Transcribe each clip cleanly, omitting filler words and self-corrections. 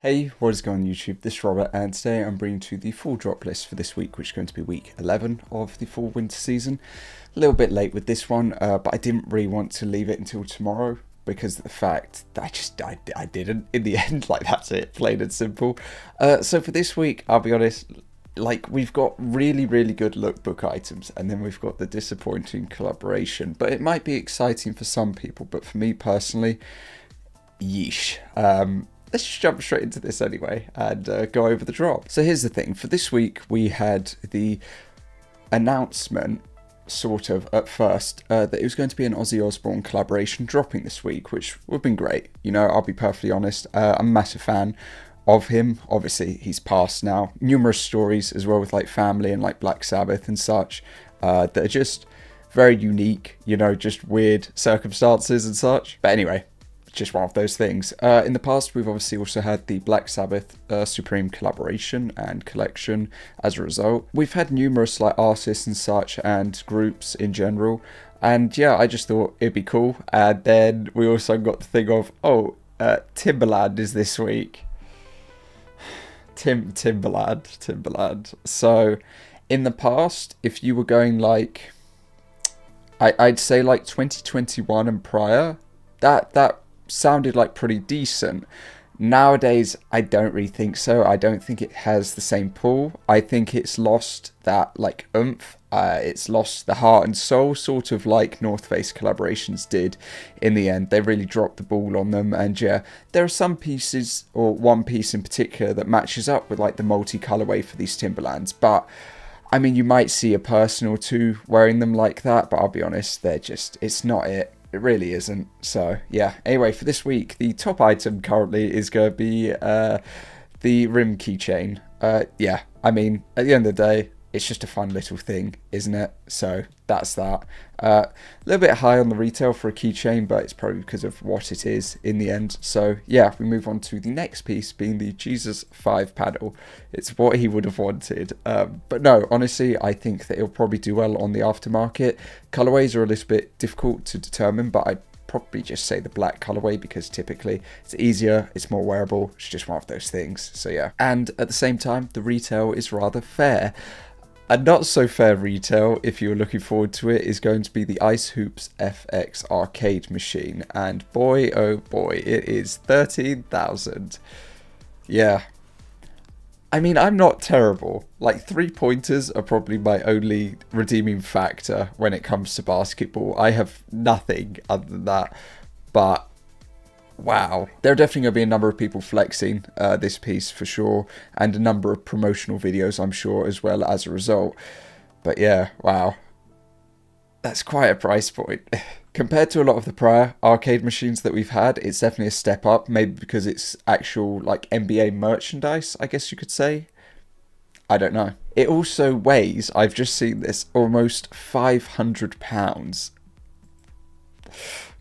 Hey, what is going on YouTube? This is Robert, and today I'm bringing to you the full drop list for this week, which is going to be week 11 of the full winter season. A little bit late with this one, but I didn't really want to leave it until tomorrow because of the fact that I didn't in the end. Like, that's it, plain and simple. So for this week, I'll be honest, like, we've got really good lookbook items, and then we've got the disappointing collaboration. But it might be exciting for some people, but for me personally, yeesh. Let's just jump straight into this anyway and go over the drop. So here's the thing. For this week, we had the announcement, sort of, at first, that it was going to be an Ozzy Osbourne collaboration dropping this week, which would have been great. You know, I'll be perfectly honest. I'm a massive fan of him. Obviously, he's passed now. Numerous stories as well with, like, family and, like, Black Sabbath and such that are just very unique, you know, just weird circumstances and such. But anyway, just one of those things. In the past, we've obviously also had the Black Sabbath Supreme collaboration and collection as a result. We've had numerous like artists and such and groups in general, and yeah, I just thought it'd be cool. And then we also got the thing of, Timberland is this week. Timberland. So in the past, if you were going like, I'd say like 2021 and prior, that sounded like pretty decent. Nowadays, I don't really think so. I don't think it has the same pull. I think it's lost that like oomph. It's lost the heart and soul, sort of like North Face collaborations did in the end. They really dropped the ball on them, and yeah, there are some pieces, or one piece in particular, that matches up with like the multi-colorway for these Timberlands, but I mean, you might see a person or two wearing them like that, but I'll be honest, it's not it. It really isn't. So yeah, anyway, for this week, the top item currently is going to be the rim keychain. Yeah, I mean, at the end of the day, it's just a fun little thing, isn't it? So that's that. A little bit high on the retail for a keychain, but it's probably because of what it is in the end. So yeah, we move on to the next piece, being the Jesus 5 paddle. It's what he would have wanted. But no, honestly, I think that it'll probably do well on the aftermarket. Colorways are a little bit difficult to determine, but I'd probably just say the black colorway because typically it's easier, it's more wearable, it's just one of those things. So yeah, and at the same time, the retail is rather fair. A not so fair retail, if you're looking forward to it, is going to be the Ice Hoops FX arcade machine. And boy, oh boy, it is 13,000. Yeah. I mean, I'm not terrible. Like, 3-pointers are probably my only redeeming factor when it comes to basketball. I have nothing other than that. But wow. There are definitely going to be a number of people flexing this piece for sure, and a number of promotional videos, I'm sure, as well as a result. But yeah, wow. That's quite a price point. Compared to a lot of the prior arcade machines that we've had, it's definitely a step up, maybe because it's actual like NBA merchandise, I guess you could say. I don't know. It also weighs, I've just seen this, almost £500.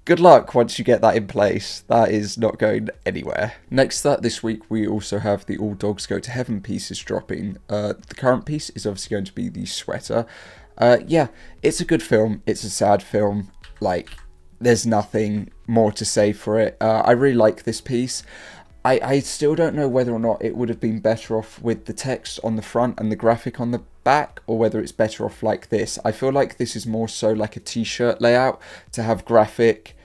Good luck once you get that in place. That is not going anywhere. Next up this week, we also have the All Dogs Go to Heaven pieces dropping. The current piece is obviously going to be the sweater. Yeah, it's a good film. It's a sad film. Like, there's nothing more to say for it. I really like this piece. I still don't know whether or not it would have been better off with the text on the front and the graphic on the back, or whether it's better off like this. I feel like this is more so like a t-shirt layout to have graphic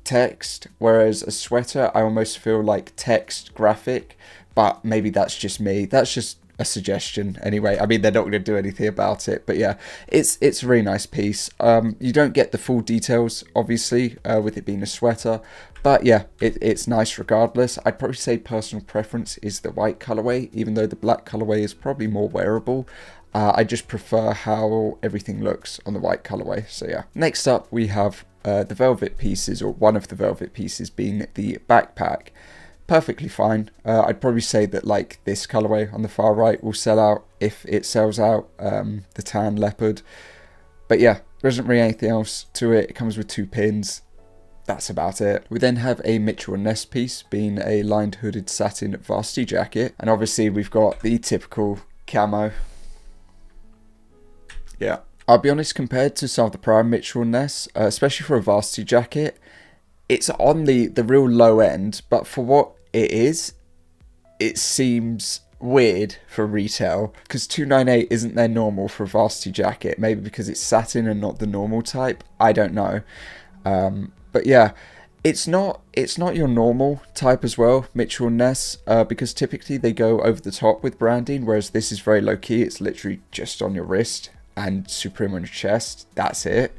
text, whereas a sweater I almost feel like text graphic, but maybe that's just me. That's just a suggestion anyway. I mean, they're not going to do anything about it, but yeah, it's a really nice piece. You don't get the full details obviously with it being a sweater, but yeah, it's nice regardless. I'd probably say personal preference is the white colorway, even though the black colorway is probably more wearable. I just prefer how everything looks on the white colorway. So yeah, next up we have the velvet pieces, or one of the velvet pieces being the backpack. Perfectly fine. I'd probably say that like this colorway on the far right will sell out if it sells out, the tan leopard. But yeah, there isn't really anything else to it. It comes with 2 pins. That's about it. We then have a Mitchell & Ness piece, being a lined hooded satin varsity jacket. And obviously we've got the typical camo. Yeah. I'll be honest, compared to some of the prior Mitchell & Ness, especially for a varsity jacket, it's on the real low end, but for what it is, it seems weird for retail, because 298 isn't their normal for a varsity jacket. Maybe because it's satin and not the normal type, I don't know. But yeah, it's not your normal type as well, Mitchell and Ness, because typically they go over the top with branding, whereas this is very low key. It's literally just on your wrist and Supreme on your chest. That's it.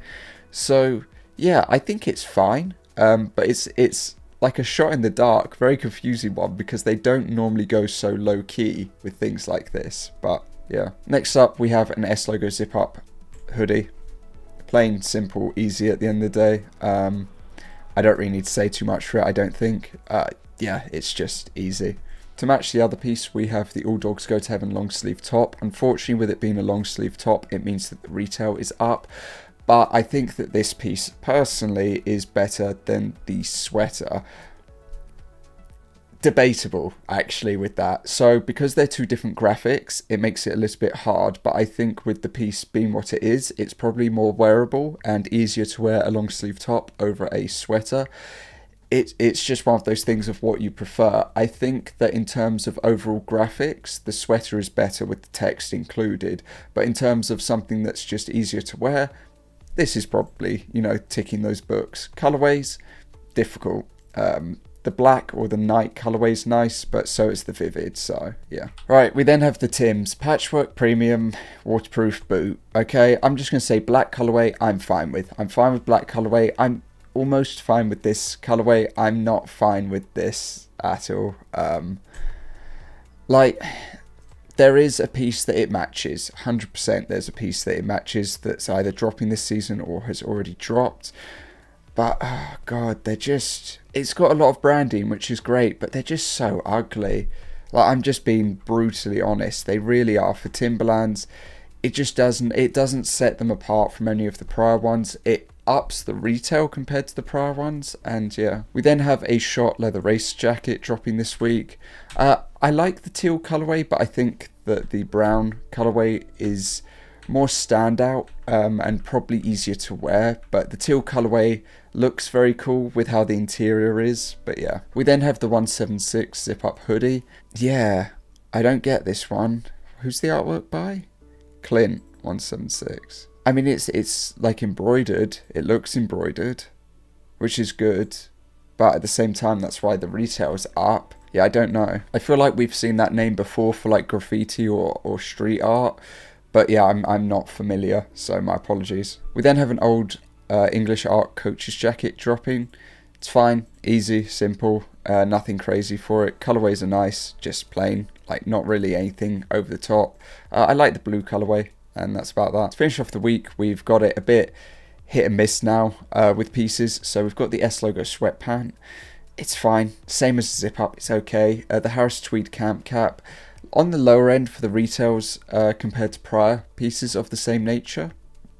So yeah, I think it's fine. But it's like a shot in the dark, very confusing one, because they don't normally go so low key with things like this. But yeah. Next up, we have an S logo zip up hoodie. Plain, simple, easy at the end of the day. I don't really need to say too much for it, I don't think. Yeah, it's just easy. To match the other piece, we have the All Dogs Go to Heaven long sleeve top. Unfortunately, with it being a long sleeve top, it means that the retail is up. But I think that this piece, personally, is better than the sweater. Debatable, actually, with that. So, because they're two different graphics, it makes it a little bit hard. But I think with the piece being what it is, it's probably more wearable and easier to wear a long sleeve top over a sweater. It's just one of those things of what you prefer. I think that in terms of overall graphics, the sweater is better with the text included. But in terms of something that's just easier to wear, this is probably, you know, ticking those books. Colorways, difficult. The black or the night colorway is nice, but so is the vivid, so yeah. Right, we then have the Timbs Patchwork Premium Waterproof Boot. Okay, I'm just going to say black colorway, I'm fine with. I'm fine with black colorway. I'm almost fine with this colorway. I'm not fine with this at all. Like, there is a piece that it matches, 100%. There's a piece that it matches that's either dropping this season or has already dropped. But, oh God, they're just... It's got a lot of branding, which is great, but they're just so ugly. Like, I'm just being brutally honest. They really are. For Timberlands, it just doesn't... It doesn't set them apart from any of the prior ones. It ups the retail compared to the prior ones, and yeah. We then have a shot leather race jacket dropping this week. I like the teal colorway, but I think that the brown colorway is more standout and probably easier to wear, but the teal colorway looks very cool with how the interior is. But yeah, we then have the 176 zip up hoodie. Yeah, I don't get this one. Who's the artwork by? Clint 176. I mean, it's like embroidered. It looks embroidered, which is good, but at the same time, that's why the retail's up. Yeah, I don't know. I feel like we've seen that name before for like graffiti or street art, but yeah, I'm not familiar, so my apologies. We then have an old English art coach's jacket dropping. It's fine, easy, simple, nothing crazy for it. Colorways are nice, just plain, like not really anything over the top. I like the blue colorway, and that's about that. To finish off the week, we've got it a bit hit and miss now with pieces. So we've got the S logo sweatpant. It's fine, same as the zip up, it's okay. The Harris tweed camp cap, on the lower end for the retails compared to prior pieces of the same nature,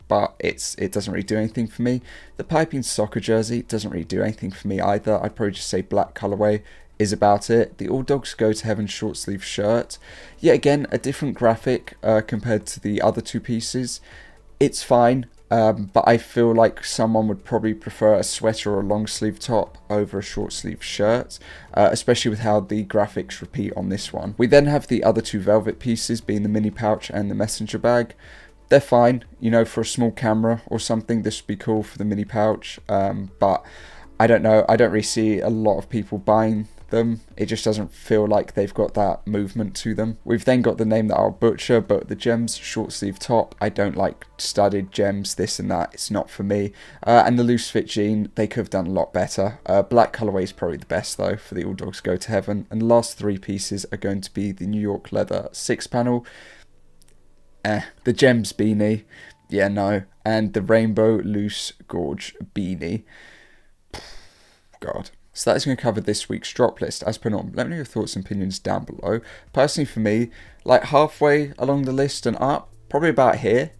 but it doesn't really do anything for me. The piping soccer jersey doesn't really do anything for me either. I'd probably just say black colorway is about it. The All Dogs Go to Heaven short sleeve shirt, yet again a different graphic compared to the other two pieces. It's fine. But I feel like someone would probably prefer a sweater or a long sleeve top over a short sleeve shirt, especially with how the graphics repeat on this one. We then have the other two velvet pieces, being the mini pouch and the messenger bag. They're fine, you know, for a small camera or something. This would be cool for the mini pouch, but I don't know. I don't really see a lot of people buying them. It just doesn't feel like they've got that movement to them. We've then got the name that I'll butcher, but the gems short sleeve top. I don't like studded gems, this and that. It's not for me. And the loose fit jean, they could have done a lot better. Black colorway is probably the best though for the All Dogs Go to Heaven. And the last three pieces are going to be the New York leather 6-panel. The gems beanie, yeah, no. And the rainbow loose gorge beanie. God. So that is going to cover this week's drop list as per norm. Let me know your thoughts and opinions down below. Personally for me, like halfway along the list and up, probably about here,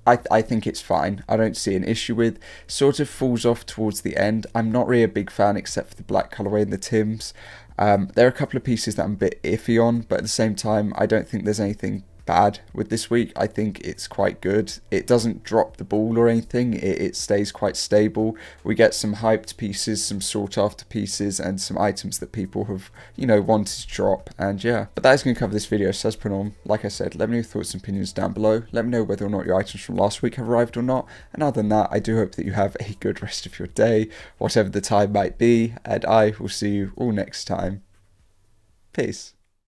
I think it's fine. I don't see an issue with. Sort of falls off towards the end. I'm not really a big fan except for the black colourway and the Timbs. There are a couple of pieces that I'm a bit iffy on, but at the same time, I don't think there's anything bad with this week. I think it's quite good. It doesn't drop the ball or anything. It stays quite stable. We get some hyped pieces, some sought after pieces, and some items that people have, you know, wanted to drop. And yeah, but that is going to cover this video. So as per normal, like I said, let me know your thoughts and opinions down below. Let me know whether or not your items from last week have arrived or not. And other than that, I do hope that you have a good rest of your day, whatever the time might be. And I will see you all next time. Peace.